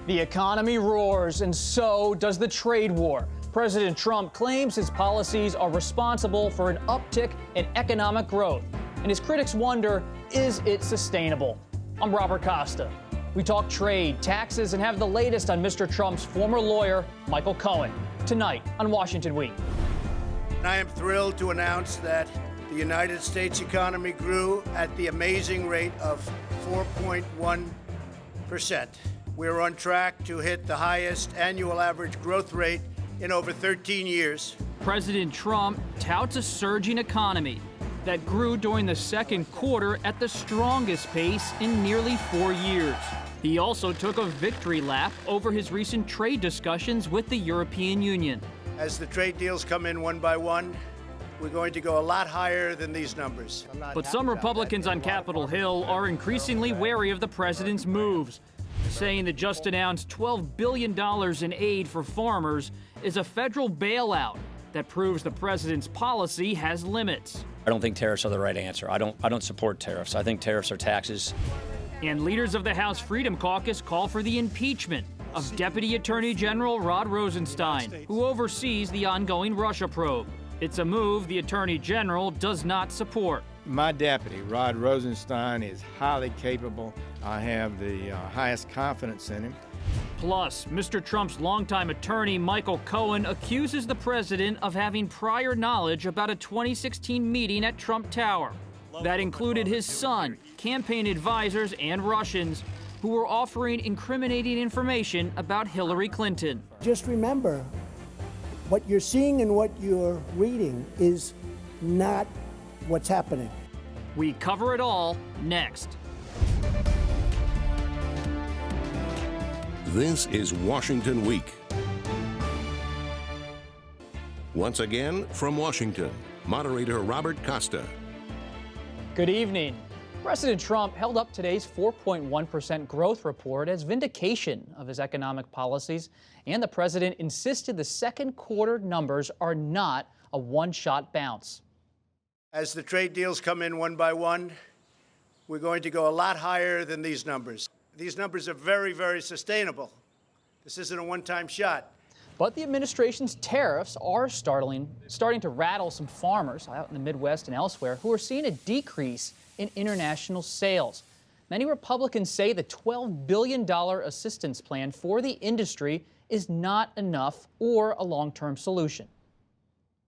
The economy roars, and so does the trade war. President Trump claims his policies are responsible for an uptick in economic growth. And his critics wonder, is it sustainable? I'm Robert Costa. We talk trade, taxes, and have the latest on Mr. Trump's former lawyer, Michael Cohen, tonight on Washington Week. I am thrilled to announce that the United States economy grew at the amazing rate of 4.1%. We're on track to hit the highest annual average growth rate in over 13 years. President Trump touts a surging economy that grew during the second quarter at the strongest pace in nearly 4 years. He also took a victory lap over his recent trade discussions with the European Union. As the trade deals come in one by one, we're going to go a lot higher than these numbers. But some Republicans on Capitol Hill are increasingly wary of the president's moves, saying the just announced $12 billion in aid for farmers is a federal bailout that proves the president's policy has limits. I don't think tariffs are the right answer. I don't support tariffs. I think tariffs are taxes. And leaders of the House Freedom Caucus call for the impeachment of Deputy Attorney General Rod Rosenstein, who oversees the ongoing Russia probe. It's a move the Attorney General does not support. My deputy, Rod Rosenstein, is highly capable. I have the highest confidence in him. Plus, Mr. Trump's longtime attorney, Michael Cohen, accuses the president of having prior knowledge about a 2016 meeting at Trump Tower that included his son, campaign advisors, and Russians who were offering incriminating information about Hillary Clinton. Just remember, what you're seeing and what you're reading is not what's happening. We cover it all next. This is Washington Week. Once again, from Washington, moderator Robert Costa. Good evening. President Trump held up today's 4.1% growth report as vindication of his economic policies, and the president insisted the second quarter numbers are not a one-shot bounce. As the trade deals come in one by one, we're going to go a lot higher than these numbers. These numbers are very, very sustainable. This isn't a one-time shot. But the administration's tariffs are starting to rattle some farmers out in the Midwest and elsewhere who are seeing a decrease in international sales. Many Republicans say the $12 billion assistance plan for the industry is not enough or a long-term solution.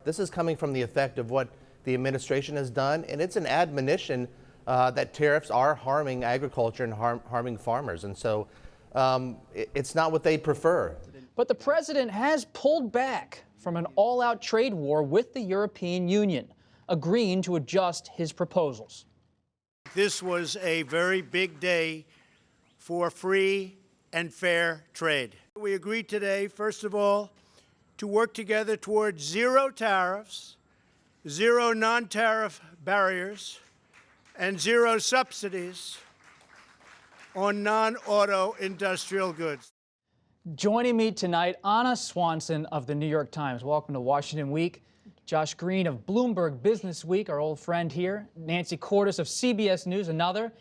This is coming from the effect of what the administration has done, and it's an admonition that tariffs are harming agriculture and harming farmers. And so it's not what they prefer. But the president has pulled back from an all-out trade war with the European Union, agreeing to adjust his proposals. This was a very big day for free and fair trade. We agreed today, first of all, to work together towards zero tariffs, zero non-tariff barriers, and zero subsidies on non-auto industrial goods. Joining me tonight, Anna Swanson of the New York Times. Welcome to Washington Week. Josh Green of Bloomberg Business Week, our old friend here. Nancy Cordes of CBS News, another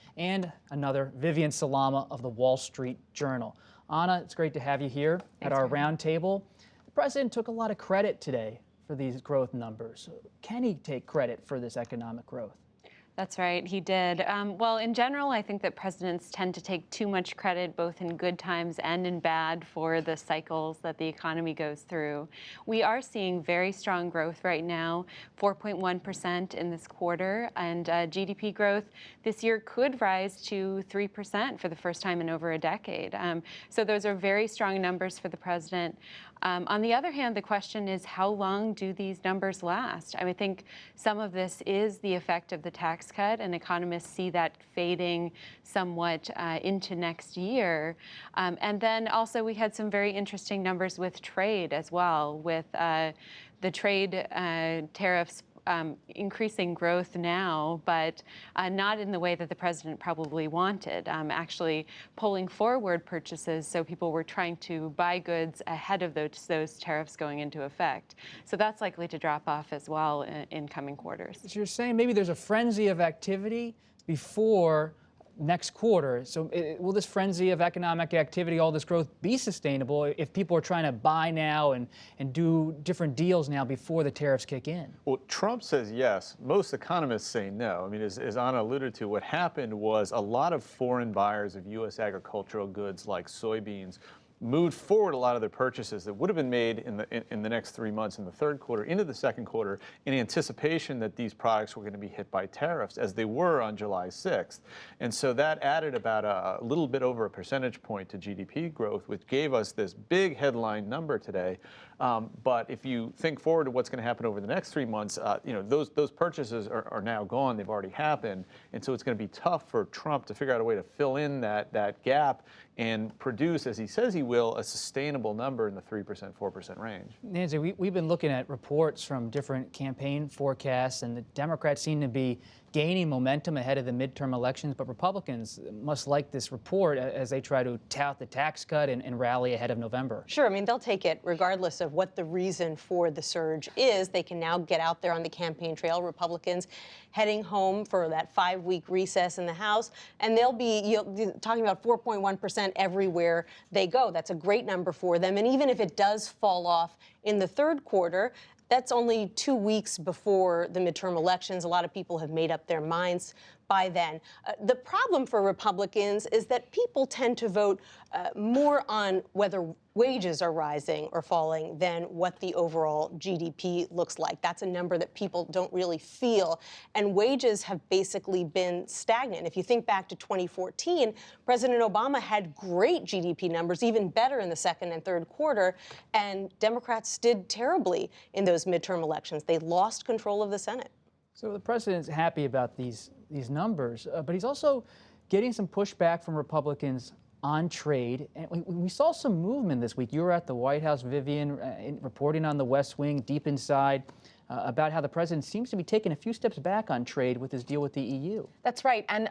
Vivian Salama of the Wall Street Journal. Anna, it's great to have you here at our roundtable. The president took a lot of credit today for these growth numbers. Can he take credit for this economic growth? That's right, he did. Well, in general, I think that presidents tend to take too much credit, both in good times and in bad, for the cycles that the economy goes through. We are seeing very strong growth right now, 4.1% in this quarter, and GDP growth this year could rise to 3% for the first time in over a decade. So those are very strong numbers for the president. On the other hand, the question is, how long do these numbers last? I think some of this is the effect of the tax cut, and economists see that fading somewhat into next year. And then also we had some very interesting numbers with trade as well, with the trade tariffs increasing growth now, but not in the way that the president probably wanted, actually pulling forward purchases, so people were trying to buy goods ahead of those tariffs going into effect. So that's likely to drop off as well in coming quarters. So you're saying maybe there's a frenzy of activity before next quarter. So will this frenzy of economic activity, all this growth, be sustainable if people are trying to buy now and do different deals now before the tariffs kick in? Well, Trump says yes. Most economists say no. I mean, as Anna alluded to, what happened was a lot of foreign buyers of U.S. agricultural goods like soybeans moved forward a lot of their purchases that would have been made in the next 3 months in the third quarter into the second quarter in anticipation that these products were going to be hit by tariffs, as they were on July 6th. And so that added about a little bit over a percentage point to GDP growth, which gave us this big headline number today. But if you think forward to what's going to happen over the next 3 months, those purchases are now gone. They've already happened. And so it's going to be tough for Trump to figure out a way to fill in that gap and produce, as he says he will, a sustainable number in the 3%, 4% range. Nancy, we've been looking at reports from different campaign forecasts, and the Democrats seem to be gaining momentum ahead of the midterm elections, but Republicans must like this report as they try to tout the tax cut and rally ahead of November. Sure, I mean, they'll take it regardless of what the reason for the surge is. They can now get out there on the campaign trail, Republicans heading home for that 5-week recess in the House, and they'll be talking about 4.1% everywhere they go. That's a great number for them, and even if it does fall off in the third quarter, that's only 2 weeks before the midterm elections. A lot of people have made up their minds by then. The problem for Republicans is that people tend to vote more on whether wages are rising or falling than what the overall GDP looks like. That's a number that people don't really feel. And wages have basically been stagnant. If you think back to 2014, President Obama had great GDP numbers, even better in the second and third quarter, and Democrats did terribly in those midterm elections. They lost control of the Senate. So the president's happy about these numbers, but he's also getting some pushback from Republicans on trade. And we saw some movement this week. You were at the White House, Vivian, reporting on the West Wing, deep inside, about how the president seems to be taking a few steps back on trade with his deal with the EU. That's right. And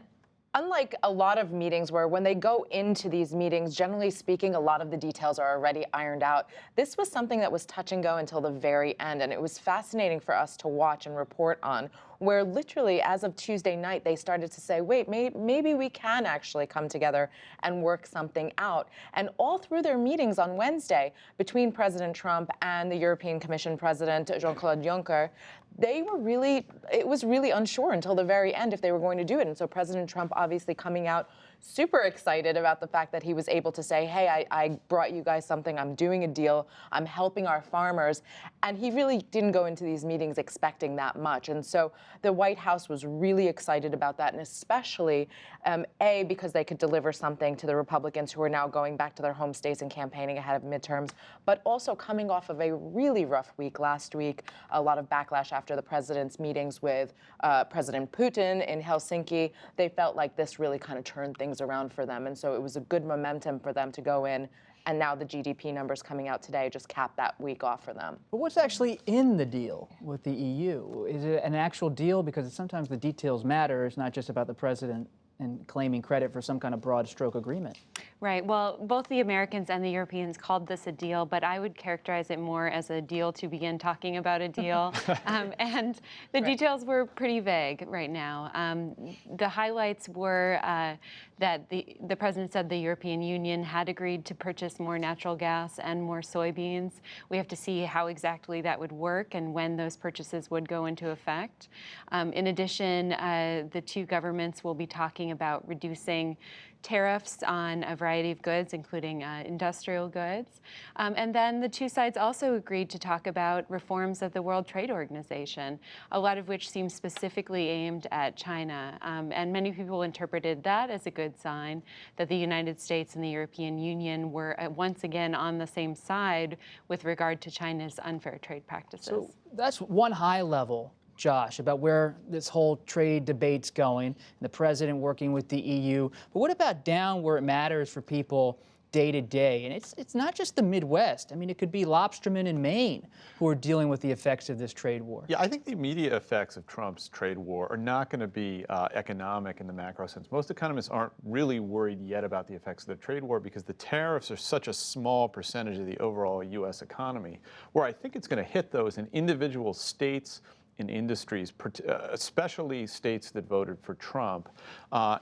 unlike a lot of meetings where when they go into these meetings, generally speaking, a lot of the details are already ironed out, this was something that was touch and go until the very end. And it was fascinating for us to watch and report on, where literally as of Tuesday night, they started to say, wait, maybe we can actually come together and work something out. And all through their meetings on Wednesday between President Trump and the European Commission President Jean-Claude Juncker, it was really unsure until the very end if they were going to do it. And so President Trump obviously coming out super excited about the fact that he was able to say, hey, I brought you guys something, I'm doing a deal, I'm helping our farmers. And he really didn't go into these meetings expecting that much. And so the White House was really excited about that, and especially, because they could deliver something to the Republicans who are now going back to their home states and campaigning ahead of midterms, but also coming off of a really rough week last week, a lot of backlash after the president's meetings with President Putin in Helsinki. They felt like this really kind of turned things around for them. And so it was a good momentum for them to go in. And now the GDP numbers coming out today just cap that week off for them. But what's actually in the deal with the EU? Is it an actual deal? Because sometimes the details matter. It's not just about the president and claiming credit for some kind of broad stroke agreement. Right. Well, both the Americans and the Europeans called this a deal, but I would characterize it more as a deal to begin talking about a deal. And the details were pretty vague right now. The highlights were that the president said the European Union had agreed to purchase more natural gas and more soybeans. We have to see how exactly that would work and when those purchases would go into effect. In addition, the two governments will be talking about reducing tariffs on a variety of goods, including industrial goods. And then the two sides also agreed to talk about reforms of the World Trade Organization, a lot of which seems specifically aimed at China. And many people interpreted that as a good sign that the United States and the European Union were once again on the same side with regard to China's unfair trade practices. So that's one high level, Josh, about where this whole trade debate's going, and the president working with the EU. But what about down where it matters for people day to day? And it's not just the Midwest. I mean, it could be lobstermen in Maine who are dealing with the effects of this trade war. Yeah, I think the immediate effects of Trump's trade war are not going to be economic in the macro sense. Most economists aren't really worried yet about the effects of the trade war because the tariffs are such a small percentage of the overall U.S. economy. Where I think it's going to hit, though, is in individual states in industries, especially states that voted for Trump,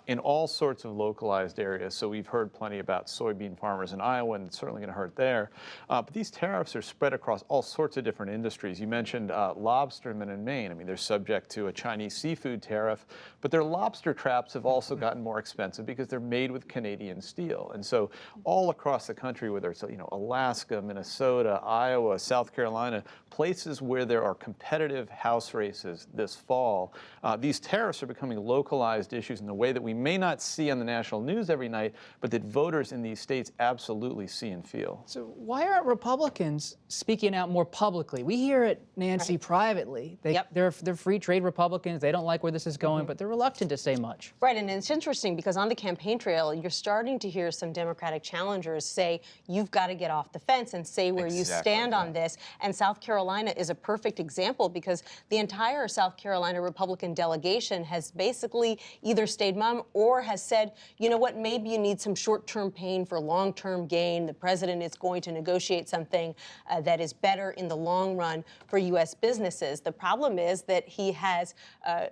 in all sorts of localized areas. So we've heard plenty about soybean farmers in Iowa, and it's certainly going to hurt there. But these tariffs are spread across all sorts of different industries. You mentioned lobstermen in Maine. I mean, they're subject to a Chinese seafood tariff, but their lobster traps have also gotten more expensive because they're made with Canadian steel. And so all across the country, whether it's Alaska, Minnesota, Iowa, South Carolina, places where there are competitive House races this fall, these tariffs are becoming localized issues in a way that we may not see on the national news every night, but that voters in these states absolutely see and feel. So why aren't Republicans speaking out more publicly? We hear it, Nancy, privately. They're free trade Republicans. They don't like where this is going, but they're reluctant to say much. Right, and it's interesting because on the campaign trail, you're starting to hear some Democratic challengers say, you've got to get off the fence and say where you stand on this. And South Carolina is a perfect example because the entire South Carolina Republican delegation has basically either stayed mum or has said, you know what, maybe you need some short-term pain for long-term gain. The president is going to negotiate something that is better in the long run for U.S. businesses. The problem is that he has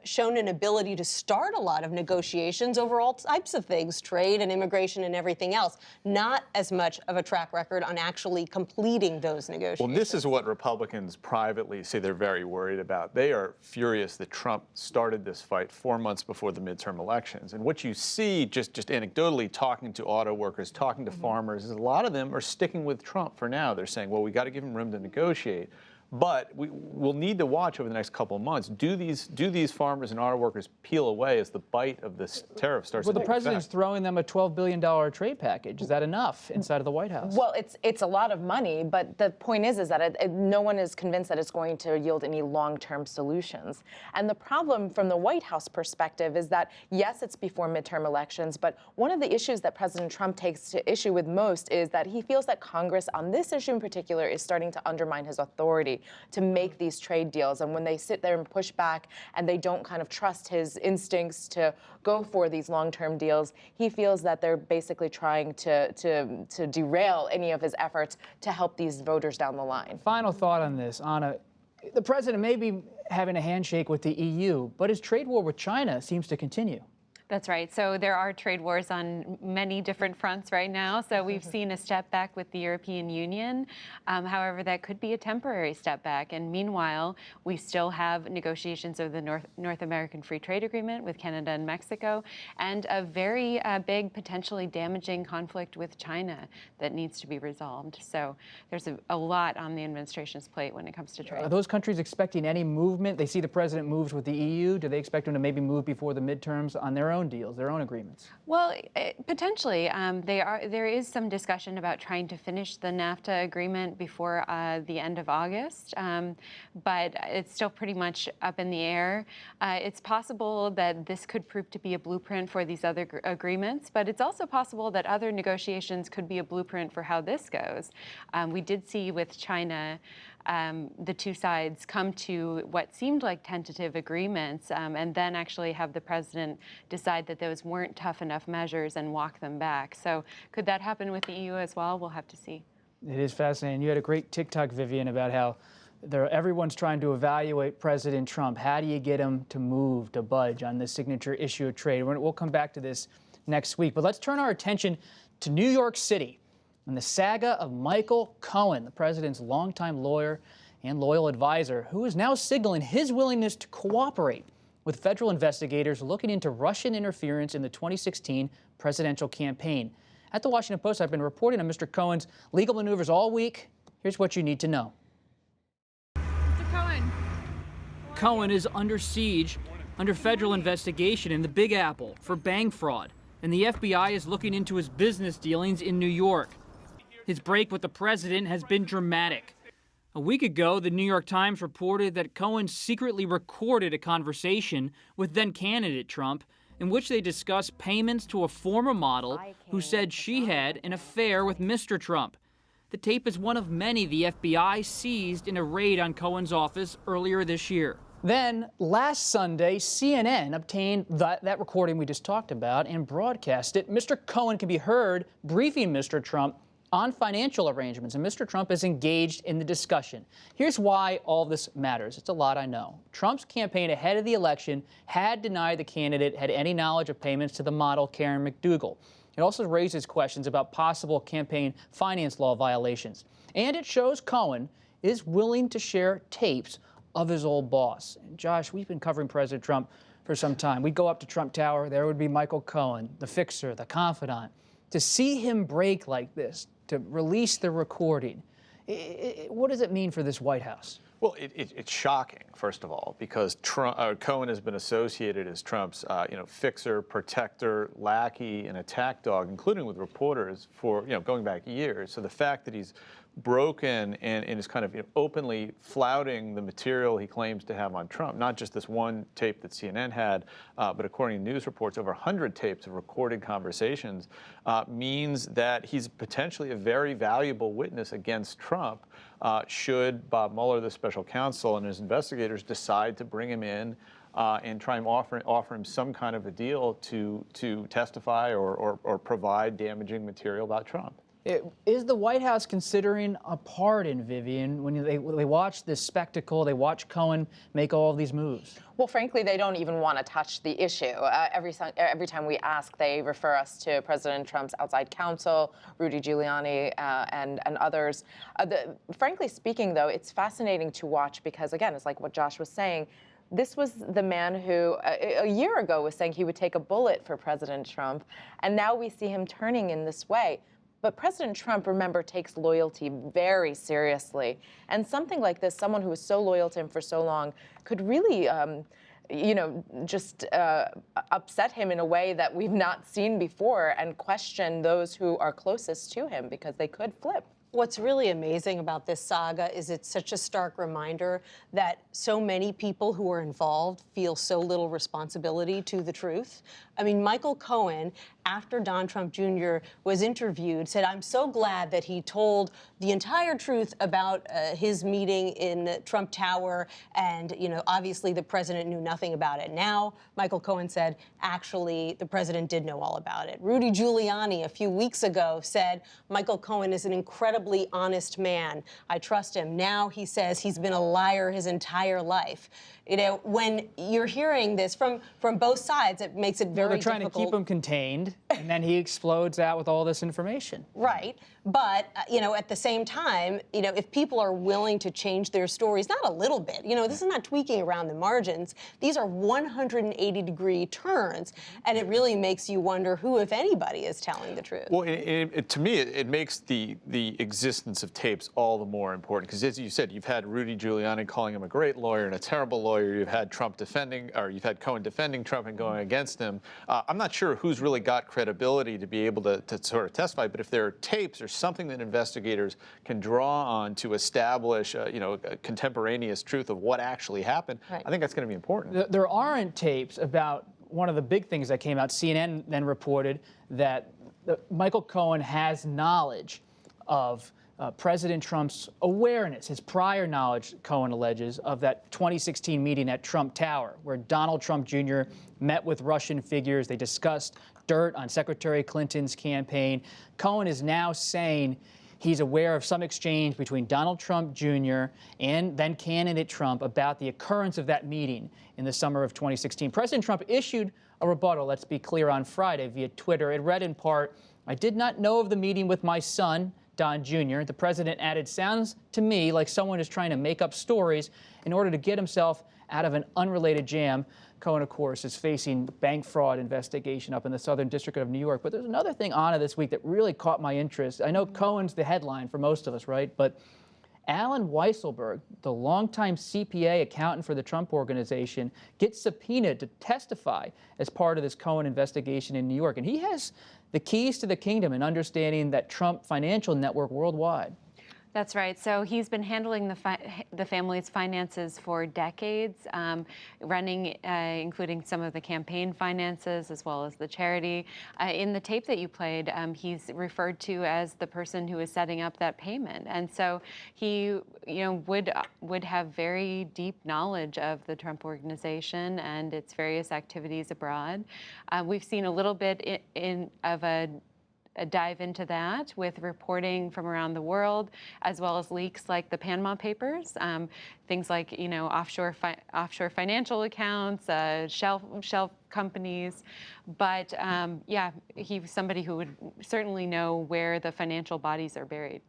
shown an ability to start a lot of negotiations over all types of things, trade and immigration and everything else, not as much of a track record on actually completing those negotiations. Well, this is what Republicans privately say they're very worried about. They are furious that Trump started this fight 4 months before the midterm elections. And what you see, just anecdotally, talking to auto workers, talking to farmers, is a lot of them are sticking with Trump for now. They're saying, well, we got to give him room to negotiate. But we'll need to watch over the next couple of months. Do these farmers and auto workers peel away as the bite of this tariff starts to take effect? Well, the president's throwing them a $12 billion trade package. Is that enough inside of the White House? Well, it's a lot of money, but the point is that no one is convinced that it's going to yield any long-term solutions. And the problem from the White House perspective is that, yes, it's before midterm elections, but one of the issues that President Trump takes to issue with most is that he feels that Congress, on this issue in particular, is starting to undermine his authority to make these trade deals. And when they sit there and push back and they don't kind of trust his instincts to go for these long-term deals, he feels that they're basically trying to derail any of his efforts to help these voters down the line. Final thought on this, Anna. The president may be having a handshake with the EU, but his trade war with China seems to continue. That's right. So there are trade wars on many different fronts right now. So we've seen a step back with the European Union. However, that could be a temporary step back. And meanwhile, we still have negotiations of the North American Free Trade Agreement with Canada and Mexico, and a very big, potentially damaging conflict with China that needs to be resolved. So there's a lot on the administration's plate when it comes to trade. Are those countries expecting any movement? They see the president moves with the EU. Do they expect him to maybe move before the midterms on their own deals, their own agreements? Well, potentially. There is some discussion about trying to finish the NAFTA agreement before the end of August, but it's still pretty much up in the air. It's possible that this could prove to be a blueprint for these other agreements, but it's also possible that other negotiations could be a blueprint for how this goes. We did see with China the two sides come to what seemed like tentative agreements and then actually have the president decide that those weren't tough enough measures and walk them back. So could that happen with the EU as well? We'll have to see. It is fascinating. You had a great TikTok, Vivian, about how everyone's trying to evaluate President Trump. How do you get him to move, to budge on this signature issue of trade? We'll come back to this next week. But let's turn our attention to New York City and the saga of Michael Cohen, the president's longtime lawyer and loyal advisor, who is now signaling his willingness to cooperate with federal investigators looking into Russian interference in the 2016 presidential campaign. At the Washington Post, I've been reporting on Mr. Cohen's legal maneuvers all week. Here's what you need to know. Mr. Cohen. Cohen is under siege, under federal investigation in the Big Apple for bank fraud, and the FBI is looking into his business dealings in New York. His break with the president has been dramatic. A week ago, the New York Times reported that Cohen secretly recorded a conversation with then-candidate Trump in which they discussed payments to a former model who said she had an affair with Mr. Trump. The tape is one of many the FBI seized in a raid on Cohen's office earlier this year. Then, last Sunday, CNN obtained that recording we just talked about and broadcast it. Mr. Cohen can be heard briefing Mr. Trump on financial arrangements, and Mr. Trump is engaged in the discussion. Here's why all this matters. It's a lot, I know. Trump's campaign ahead of the election had denied the candidate had any knowledge of payments to the model Karen McDougal. It also raises questions about possible campaign finance law violations. And it shows Cohen is willing to share tapes of his old boss. And Josh, we've been covering President Trump for some time. We'd go up to Trump Tower, there would be Michael Cohen, the fixer, the confidant. To see him break like this, to release the recording, what does it mean for this White House? Well, it's shocking, first of all, because Cohen has been associated as Trump's, fixer, protector, lackey, and attack dog, including with reporters for, going back years. So the fact that he's broken and is kind of openly flouting the material he claims to have on Trump, not just this one tape that CNN had, but according to news reports, over 100 tapes of recorded conversations, means that he's potentially a very valuable witness against Trump should Bob Mueller, the special counsel, and his investigators decide to bring him in and try and offer him some kind of a deal to testify or provide damaging material about Trump. Is the White House considering a pardon, Vivian, when they watch this spectacle, they watch Cohen make all of these moves? Well, frankly, they don't even want to touch the issue. Every time we ask, they refer us to President Trump's outside counsel, Rudy Giuliani, and others. Frankly speaking, though, it's fascinating to watch because, again, it's like what Josh was saying. This was the man who a year ago was saying he would take a bullet for President Trump, and now we see him turning in this way. But President Trump, remember, takes loyalty very seriously. And something like this, someone who was so loyal to him for so long, could really, just upset him in a way that we've not seen before and question those who are closest to him because they could flip. What's really amazing about this saga is it's such a stark reminder that so many people who are involved feel so little responsibility to the truth. I mean, Michael Cohen, after Don Trump Jr. was interviewed, said, "I'm so glad that he told the entire truth about his meeting in Trump Tower, and, obviously the president knew nothing about it." Now, Michael Cohen said, actually, the president did know all about it. Rudy Giuliani, a few weeks ago, said, Michael Cohen is an incredibly honest man. I trust him. Now he says he's been a liar his entire life. When you're hearing this from both sides, it makes it very difficult. They're trying to keep him contained, and then he explodes out with all this information. Right. But, at the same time, if people are willing to change their stories, not a little bit, this is not tweaking around the margins. These are 180-degree turns, and it really makes you wonder who, if anybody, is telling the truth. Well, to me, it makes the existence of tapes all the more important because, as you said, you've had Rudy Giuliani calling him a great lawyer and a terrible lawyer. You've had Cohen defending Trump and going against him. I'm not sure who's really got credibility to be able to sort of testify, but if there are tapes or something that investigators can draw on to establish, a contemporaneous truth of what actually happened, right. I think that's going to be important. There aren't tapes about one of the big things that came out. CNN then reported that Michael Cohen has knowledge of President Trump's awareness, his prior knowledge, Cohen alleges, of that 2016 meeting at Trump Tower, where Donald Trump Jr. met with Russian figures. They discussed dirt on Secretary Clinton's campaign. Cohen is now saying he's aware of some exchange between Donald Trump Jr. and then candidate Trump about the occurrence of that meeting in the summer of 2016. President Trump issued a rebuttal, let's be clear, on Friday via Twitter. It read in part, "I did not know of the meeting with my son, Don Jr. The president added, sounds to me like someone is trying to make up stories in order to get himself out of an unrelated jam." Cohen, of course, is facing bank fraud investigation up in the Southern District of New York. But there's another thing on it this week that really caught my interest. I know Cohen's the headline for most of us, right? But Alan Weisselberg, the longtime CPA accountant for the Trump Organization, gets subpoenaed to testify as part of this Cohen investigation in New York. And he has the keys to the kingdom in understanding that Trump financial network worldwide. That's right. So he's been handling the family's finances for decades, running, including some of the campaign finances as well as the charity. In the tape that you played, he's referred to as the person who is setting up that payment, and so he, would have very deep knowledge of the Trump Organization and its various activities abroad. We've seen a little bit of a dive into that with reporting from around the world, as well as leaks like the Panama Papers, things like offshore financial accounts, shell companies. But yeah, he was somebody who would certainly know where the financial bodies are buried.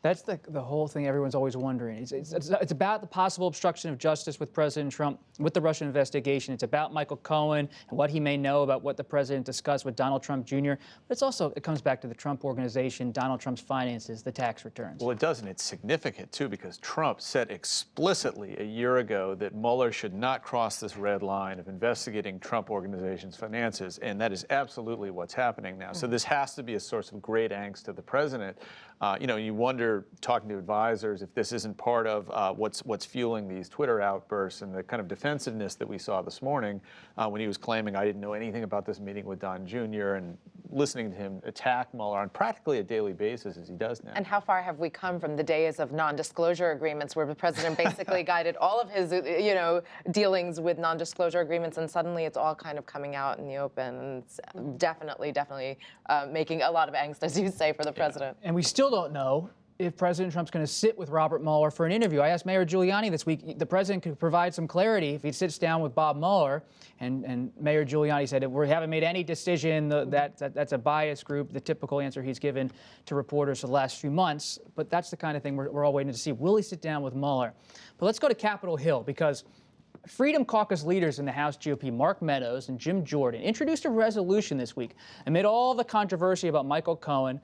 That's the whole thing everyone's always wondering. It's about the possible obstruction of justice with President Trump, with the Russian investigation. It's about Michael Cohen and what he may know about what the president discussed with Donald Trump Jr. But it comes back to the Trump Organization, Donald Trump's finances, the tax returns. Well, it does, and it's significant, too, because Trump said explicitly a year ago that Mueller should not cross this red line of investigating Trump Organization's finances, and that is absolutely what's happening now. So this has to be a source of great angst to the president. You wonder, talking to advisors, if this isn't part of what's fueling these Twitter outbursts and the kind of defensiveness that we saw this morning when he was claiming, I didn't know anything about this meeting with Don Jr., and listening to him attack Mueller on practically a daily basis as he does now. And how far have we come from the days of non-disclosure agreements where the president basically guided all of his, dealings with non-disclosure agreements, and suddenly it's all kind of coming out in the open. And it's definitely making a lot of angst, as you say, for the president. And we still don't know if President Trump's going to sit with Robert Mueller for an interview. I asked Mayor Giuliani this week, the president could provide some clarity if he sits down with Bob Mueller, and Mayor Giuliani said, we haven't made any decision, that's a bias group, the typical answer he's given to reporters for the last few months. But that's the kind of thing we're all waiting to see. Will he sit down with Mueller? But let's go to Capitol Hill, because Freedom Caucus leaders in the House GOP, Mark Meadows and Jim Jordan, introduced a resolution this week amid all the controversy about Michael Cohen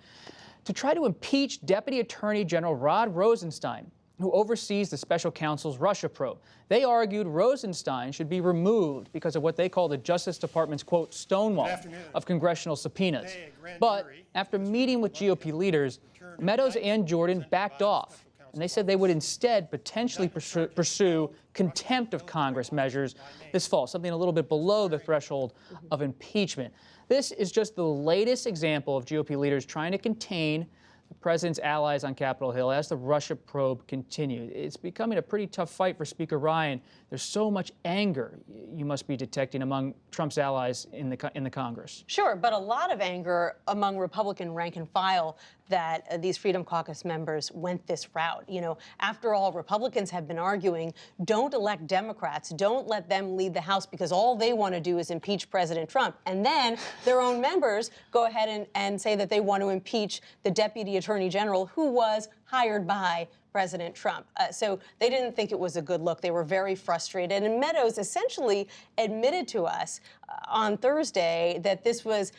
to try to impeach Deputy Attorney General Rod Rosenstein, who oversees the special counsel's Russia probe. They argued Rosenstein should be removed because of what they call the Justice Department's, quote, stonewall of congressional subpoenas. But after meeting with GOP leaders, Meadows and Jordan backed off, and they said they would instead potentially pursue contempt of Congress measures this fall, something a little bit below the threshold of impeachment. This is just the latest example of GOP leaders trying to contain the president's allies on Capitol Hill as the Russia probe continued. It's becoming a pretty tough fight for Speaker Ryan. There's so much anger you must be detecting among Trump's allies in the Congress. Sure, but a lot of anger among Republican rank and file that these Freedom Caucus members went this route. After all, Republicans have been arguing, don't elect Democrats, don't let them lead the House because all they want to do is impeach President Trump. And then their own members go ahead and say that they want to impeach the Deputy Attorney General who was hired by President Trump. So they didn't think it was a good look. They were very frustrated. And Meadows essentially admitted to us on Thursday that this was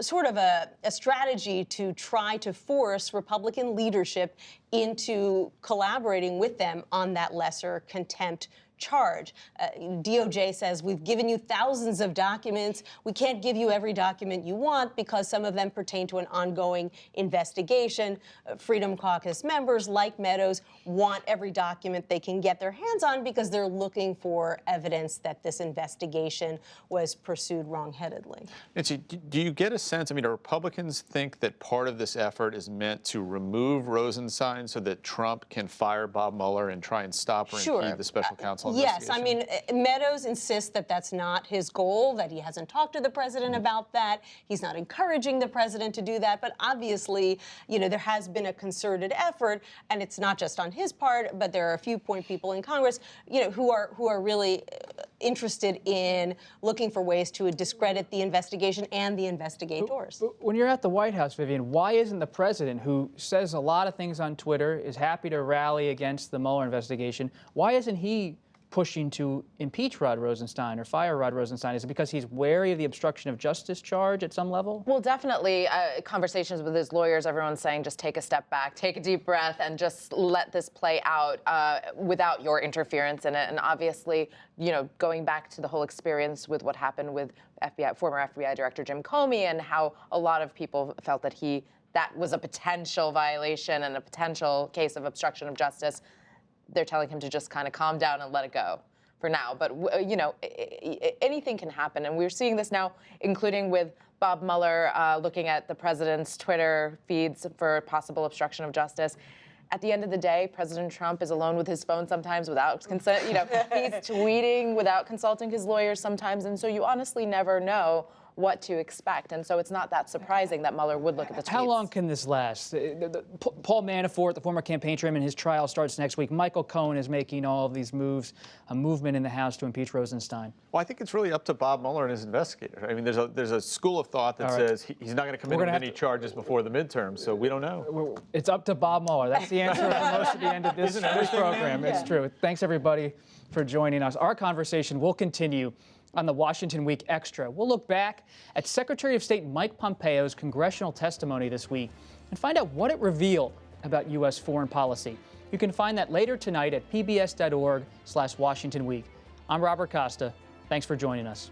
sort of a strategy to try to force Republican leadership into collaborating with them on that lesser contempt charge. DOJ says, we've given you thousands of documents. We can't give you every document you want because some of them pertain to an ongoing investigation. Freedom Caucus members, like Meadows, want every document they can get their hands on because they're looking for evidence that this investigation was pursued wrongheadedly. Nancy, do you get a sense, do Republicans think that part of this effort is meant to remove Rosenstein so that Trump can fire Bob Mueller and try and stop or impede the special counsel? Yes, Meadows insists that that's not his goal, that he hasn't talked to the president about that. He's not encouraging the president to do that. But obviously, there has been a concerted effort, and it's not just on his part, but there are a few point people in Congress, who are really interested in looking for ways to discredit the investigation and the investigators. But when you're at the White House, Vivian, why isn't the president, who says a lot of things on Twitter, is happy to rally against the Mueller investigation, why isn't he pushing to impeach Rod Rosenstein or fire Rod Rosenstein? Is it because he's wary of the obstruction of justice charge at some level? Well, definitely. Conversations with his lawyers, everyone's saying just take a step back, take a deep breath, and just let this play out without your interference in it. And obviously, going back to the whole experience with what happened with former FBI Director Jim Comey, and how a lot of people felt that that was a potential violation and a potential case of obstruction of justice. They're telling him to just kind of calm down and let it go for now. But, anything can happen. And we're seeing this now, including with Bob Mueller looking at the president's Twitter feeds for possible obstruction of justice. At the end of the day, President Trump is alone with his phone sometimes without consent. He's tweeting without consulting his lawyers sometimes. And so you honestly never know what to expect. And so it's not that surprising that Mueller would look at the tweets. How long can this last? Paul Manafort, the former campaign chairman, his trial starts next week. Michael Cohen is making all of these moves, a movement in the House to impeach Rosenstein. Well, I think it's really up to Bob Mueller and his investigators. I mean, there's a school of thought that says he's not going to commit any charges before the midterm, so we don't know. It's up to Bob Mueller. That's the answer for most of the end of this program. It's true. Thanks, everybody, for joining us. Our conversation will continue on the Washington Week Extra. We'll look back at Secretary of State Mike Pompeo's congressional testimony this week and find out what it revealed about U.S. foreign policy. You can find that later tonight at pbs.org/WashingtonWeek. I'm Robert Costa. Thanks for joining us.